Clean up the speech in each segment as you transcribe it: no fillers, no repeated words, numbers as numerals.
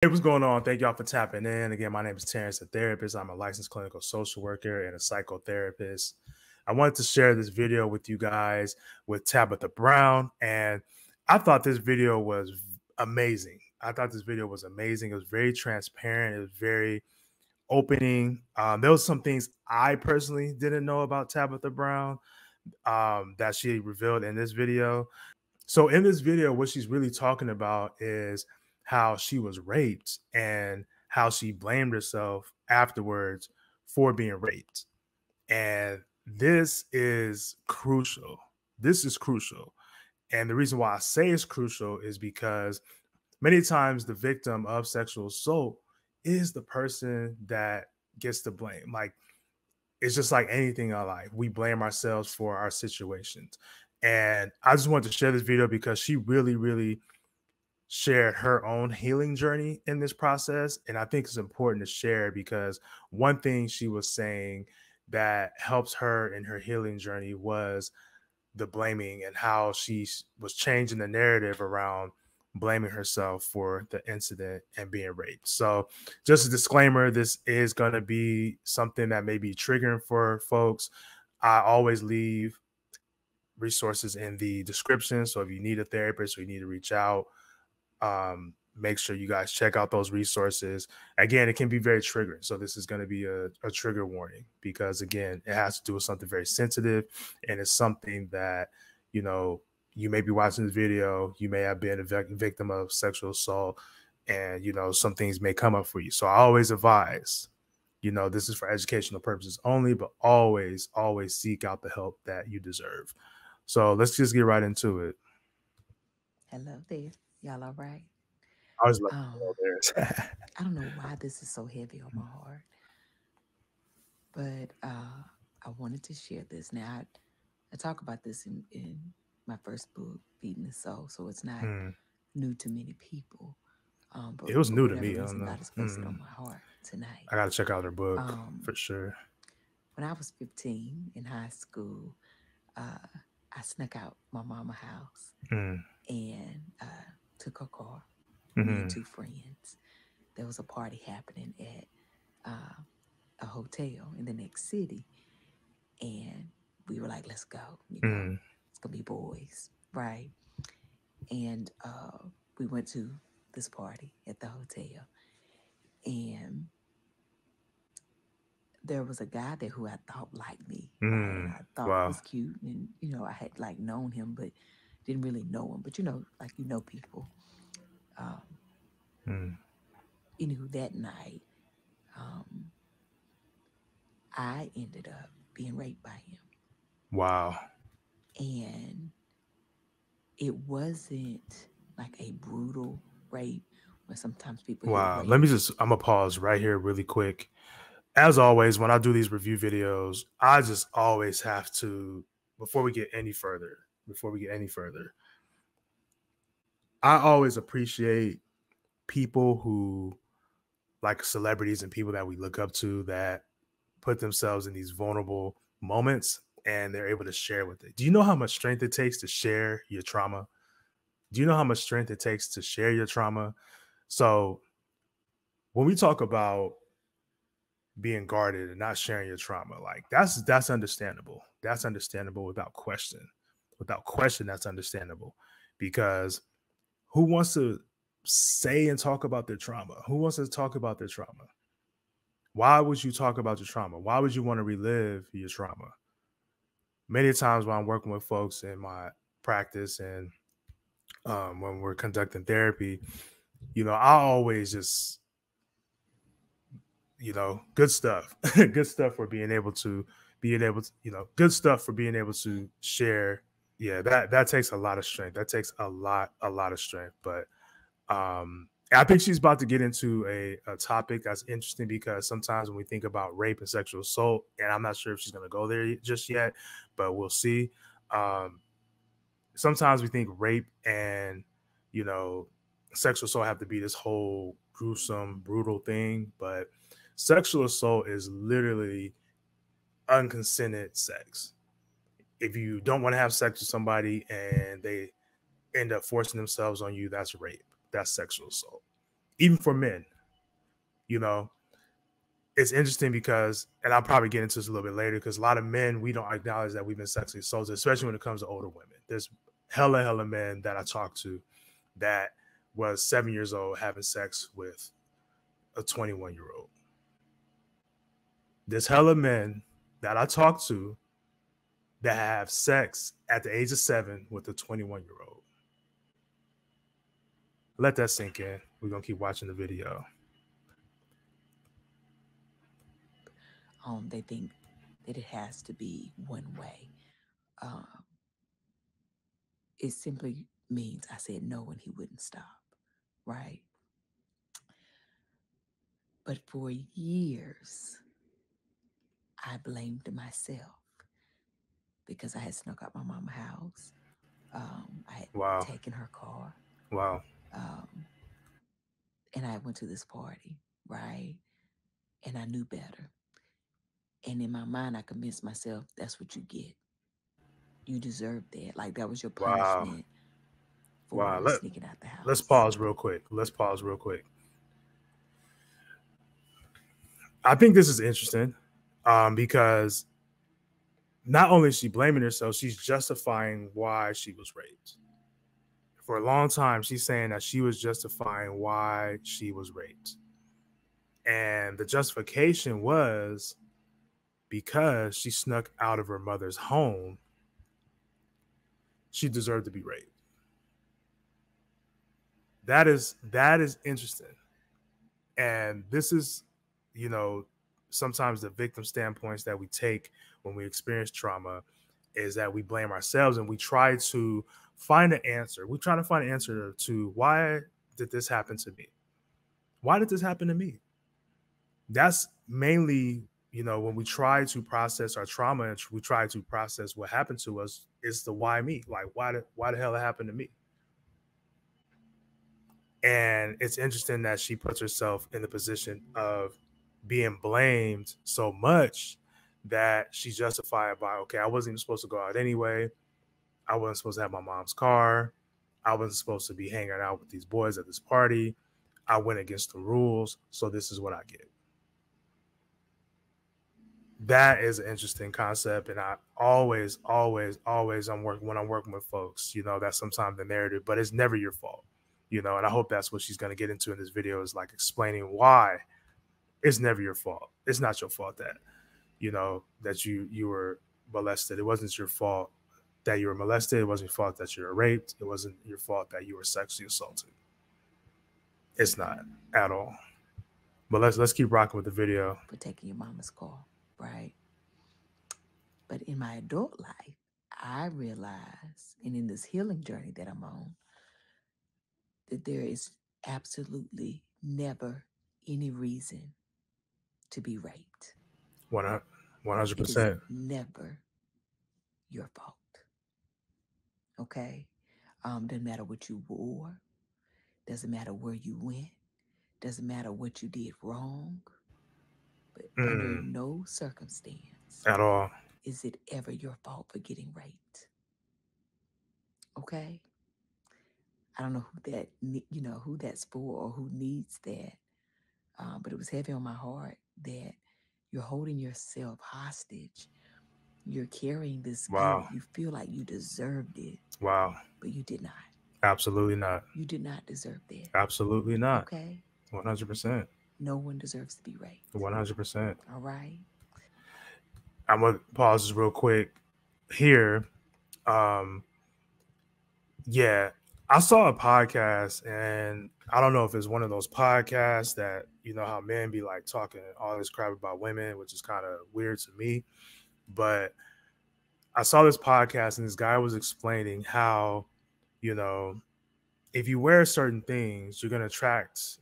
What's going on? Thank y'all for tapping in. Again, my name is Terrence, a therapist. I'm a licensed clinical social worker and a psychotherapist. I wanted to share this video with you guys with Tabitha Brown, and I thought this video was amazing. It was very transparent. It was very opening. There was some things I personally didn't know about Tabitha Brown that she revealed in this video. So in this video, what she's really talking about is how she was raped and how she blamed herself afterwards for being raped. And this is crucial. This is crucial. And the reason why I say it's crucial is because many times the victim of sexual assault is the person that gets the blame. Like, it's just like anything in life. We blame ourselves for our situations. And I just wanted to share this video because she really, really shared her own healing journey in this process. And I think it's important to share because one thing she was saying that helps her in her healing journey was the blaming and how she was changing the narrative around blaming herself for the incident and being raped. So just a disclaimer, this is going to be something that may be triggering for folks. I always leave resources in the description. So if you need a therapist or you need to reach out, make sure you guys check out those resources. Again, it can be very triggering. So this is going to be a trigger warning because, again, it has to do with something very sensitive. And it's something that, you know, you may be watching this video, you may have been a victim of sexual assault, and, you know, some things may come up for you. So I always advise, you know, this is for educational purposes only, but always, always seek out the help that you deserve. So let's just get right into it. Hello there. Y'all all right? I always love I don't know why this is so heavy on my heart, but I wanted to share this. Now, I talk about this in my first book, Feeding the Soul, so it's not new to many people. But it was for new to whatever me. I reason, don't know. God has placed it on my heart tonight. I got to check out her book for sure. When I was 15 in high school, I snuck out my mama's house and took her car, me and two friends. There was a party happening at a hotel in the next city. And we were like, let's go. You know, it's going to be boys, right? And we went to this party at the hotel. And there was a guy there who I thought liked me, right? And I thought was cute. And, you know, I had like known him, but didn't really know him. But, you know, like, you know, people. Anywho, that night, I ended up being raped by him. Wow. And it wasn't like a brutal rape where sometimes people hear rape. I'm going to pause right here really quick. As always, when I do these review videos, I just always have to, before we get any further, I always appreciate people who, like celebrities and people that we look up to, that put themselves in these vulnerable moments and they're able to share with it. Do you know how much strength it takes to share your trauma? Do you know how much strength it takes to share your trauma? So when we talk about being guarded and not sharing your trauma, like that's understandable. That's understandable without question. Without question, that's understandable. Because who wants to say and talk about their trauma? Who wants to talk about their trauma? Why would you talk about your trauma? Why would you want to relive your trauma? Many times when I'm working with folks in my practice and when we're conducting therapy, you know, I always just, you know, good stuff, good stuff for being able to, you know, good stuff for being able to share. Yeah, that takes a lot of strength. That takes a lot of strength. But I think she's about to get into a topic that's interesting because sometimes when we think about rape and sexual assault, and I'm not sure if she's going to go there just yet, but we'll see. Sometimes we think rape and, you know, sexual assault have to be this whole gruesome, brutal thing, but sexual assault is literally unconsented sex. If you don't want to have sex with somebody and they end up forcing themselves on you, that's rape. That's sexual assault. even for men, you know, it's interesting because, and I'll probably get into this a little bit later, because a lot of men, we don't acknowledge that we've been sexually assaulted, especially when it comes to older women. There's hella men that I talk to that was 7 years old having sex with a 21-year-old. There's hella men that I talk to that have sex at the age of 7 with a 21-year-old. Let that sink in. We're going to keep watching the video. They think that it has to be one way. It simply means I said no and he wouldn't stop, right? But for years, I blamed myself because I had snuck out my mama's house. I had taken her car. Wow. And I went to this party, right? And I knew better. And in my mind, I convinced myself that's what you get. You deserve that. Like that was your punishment for sneaking out the house. Let's pause real quick. I think this is interesting because not only is she blaming herself, she's justifying why she was raped. For a long time, she's saying that she was justifying why she was raped. And the justification was because she snuck out of her mother's home, she deserved to be raped. That is interesting. And this is, you know, sometimes the victim standpoints that we take when we experience trauma is that we blame ourselves and we try to find an answer. We try to find an answer to why did this happen to me? Why did this happen to me? That's mainly, you know, when we try to process our trauma and we try to process what happened to us, it's the why me? Like, why the hell it happened to me? And it's interesting that she puts herself in the position of being blamed so much that she's justified by, okay, I wasn't even supposed to go out anyway. I wasn't supposed to have my mom's car. I wasn't supposed to be hanging out with these boys at this party. I went against the rules, so this is what I get. That is an interesting concept, and I always, when I'm working with folks, you know, that's sometimes the narrative, but it's never your fault, you know. And I hope that's what she's going to get into in this video, is like explaining why it's never your fault. It's not your fault that, you know, that you were molested. It wasn't your fault that you were molested. It wasn't your fault that you were raped. It wasn't your fault that you were sexually assaulted. It's not at all. But let's keep rocking with the video. For taking your mama's call, right? But in my adult life, I realized, and in this healing journey that I'm on, that there is absolutely never any reason to be raped. 100%. It is never your fault. Okay? Doesn't matter what you wore. Doesn't matter where you went. Doesn't matter what you did wrong. But under no circumstance at all is it ever your fault for getting raped. Okay? I don't know who that's for or who needs that. But it was heavy on my heart that you're holding yourself hostage. You're carrying this guilt. You feel like you deserved it. Wow. But you did not. Absolutely not. You did not deserve that. Absolutely not. Okay? 100%. No one deserves to be raped. 100%. All right? I'm going to pause this real quick here. Yeah, I saw a podcast, and I don't know if it's one of those podcasts that, you know, how men be like talking all this crap about women, which is kind of weird to me. But I saw this podcast, and this guy was explaining how, you know, if you wear certain things, you're going to attract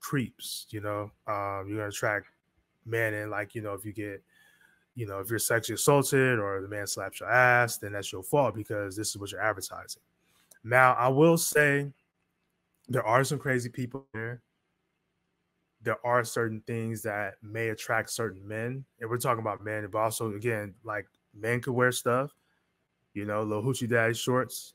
creeps, you know, you're going to attract men. And like, you know, if you get, you know, if you're sexually assaulted or the man slaps your ass, then that's your fault because this is what you're advertising. Now, I will say there are some crazy people there. There are certain things that may attract certain men. And we're talking about men, but also, again, like men could wear stuff, you know, little hoochie daddy shorts,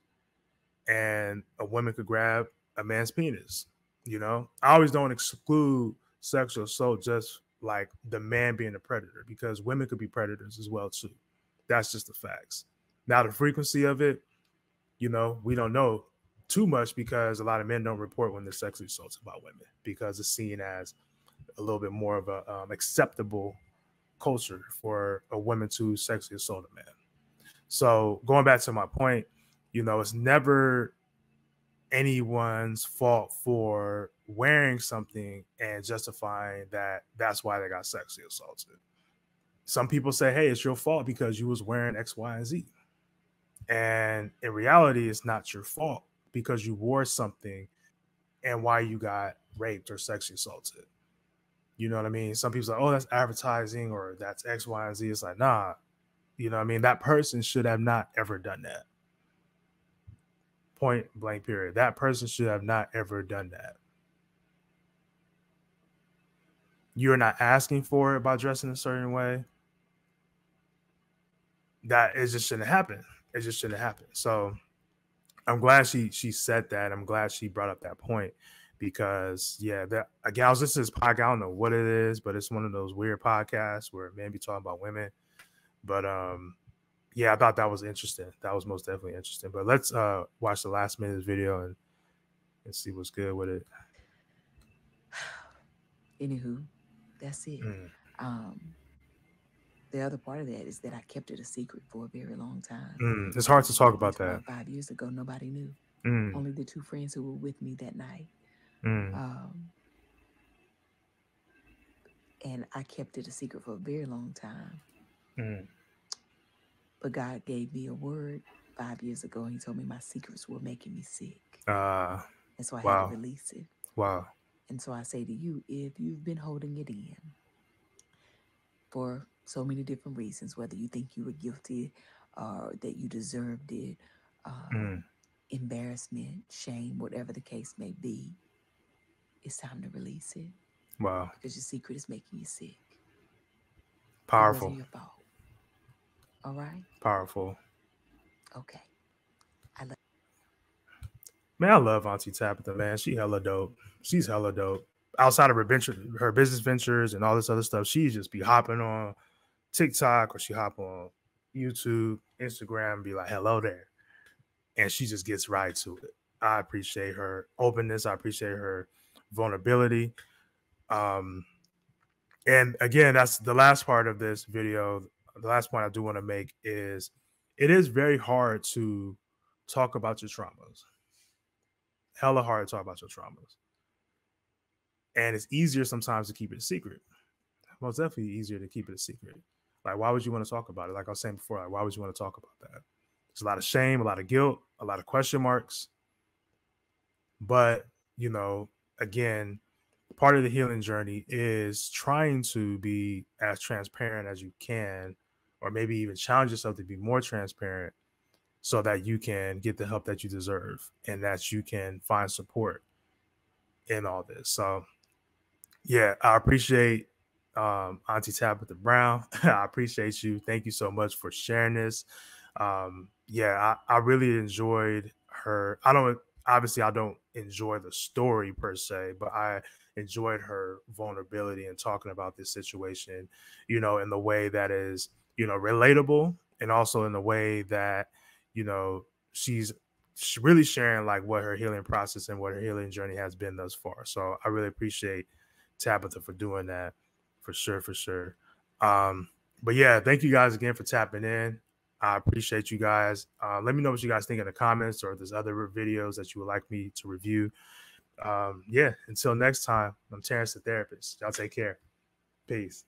and a woman could grab a man's penis. You know, I always don't exclude sexual assault just like the man being a predator, because women could be predators as well too. That's just the facts. Now the frequency of it, you know, we don't know too much because a lot of men don't report when they're sexually assaulted by women because it's seen as a little bit more of a acceptable culture for a woman to sexually assault a man. So going back to my point, you know, it's never anyone's fault for wearing something and justifying that that's why they got sexually assaulted. Some people say, hey, it's your fault because you was wearing X, Y, and Z. And in reality, it's not your fault because you wore something and why you got raped or sexually assaulted. You know what I mean? Some people say, oh, that's advertising or that's X, Y, and Z. It's like, nah, you know what I mean? That person should have not ever done that. Point blank, period. That person should have not ever done that. You're not asking for it by dressing a certain way. That it just shouldn't happen. It just shouldn't happen. So I'm glad she said that. I'm glad she brought up that point because yeah, that again, I was listening to this podcast. I don't know what it is, but it's one of those weird podcasts where men be talking about women. But yeah, I thought that was interesting. That was most definitely interesting. But let's watch the last minute video and see what's good with it. Anywho, that's it. The other part of that is that I kept it a secret for a very long time. It's hard to talk about that. 5 years ago, nobody knew. Only the 2 friends who were with me that night. And I kept it a secret for a very long time. But God gave me a word 5 years ago. And he told me my secrets were making me sick. And so I had to release it. Wow. And so I say to you, if you've been holding it in for so many different reasons, whether you think you were guilty or that you deserved it, embarrassment, shame, whatever the case may be, it's time to release it. Wow. Because your secret is making you sick. Powerful. It wasn't your fault. All right? Powerful. Okay. Man, I love Auntie Tabitha, man. She hella dope. She's hella dope. Outside of her business ventures and all this other stuff, she just be hopping on TikTok or she hop on YouTube, Instagram, and be like, hello there. And she just gets right to it. I appreciate her openness. I appreciate her vulnerability. And again, that's the last part of this video. The last point I do want to make is it is very hard to talk about your traumas. Hella hard to talk about your traumas. And it's easier sometimes to keep it a secret. Most definitely easier to keep it a secret. Like, why would you want to talk about it? Like I was saying before, like, why would you want to talk about that? There's a lot of shame, a lot of guilt, a lot of question marks. But, you know, again, part of the healing journey is trying to be as transparent as you can, or maybe even challenge yourself to be more transparent so that you can get the help that you deserve and that you can find support in all this. So, yeah, I appreciate Auntie Tabitha Brown. I appreciate you. Thank you so much for sharing this. Yeah, I really enjoyed her. I don't enjoy the story per se, but I enjoyed her vulnerability and talking about this situation, you know, in the way that is, you know, relatable, and also in the way that, you know, she's really sharing like what her healing process and what her healing journey has been thus far. So I really appreciate Tabitha for doing that, for sure, for sure. But yeah, thank you guys again for tapping in. I appreciate you guys. Let me know what you guys think in the comments, or if there's other videos that you would like me to review. Yeah, until next time, I'm Terrence the Therapist. Y'all take care. Peace.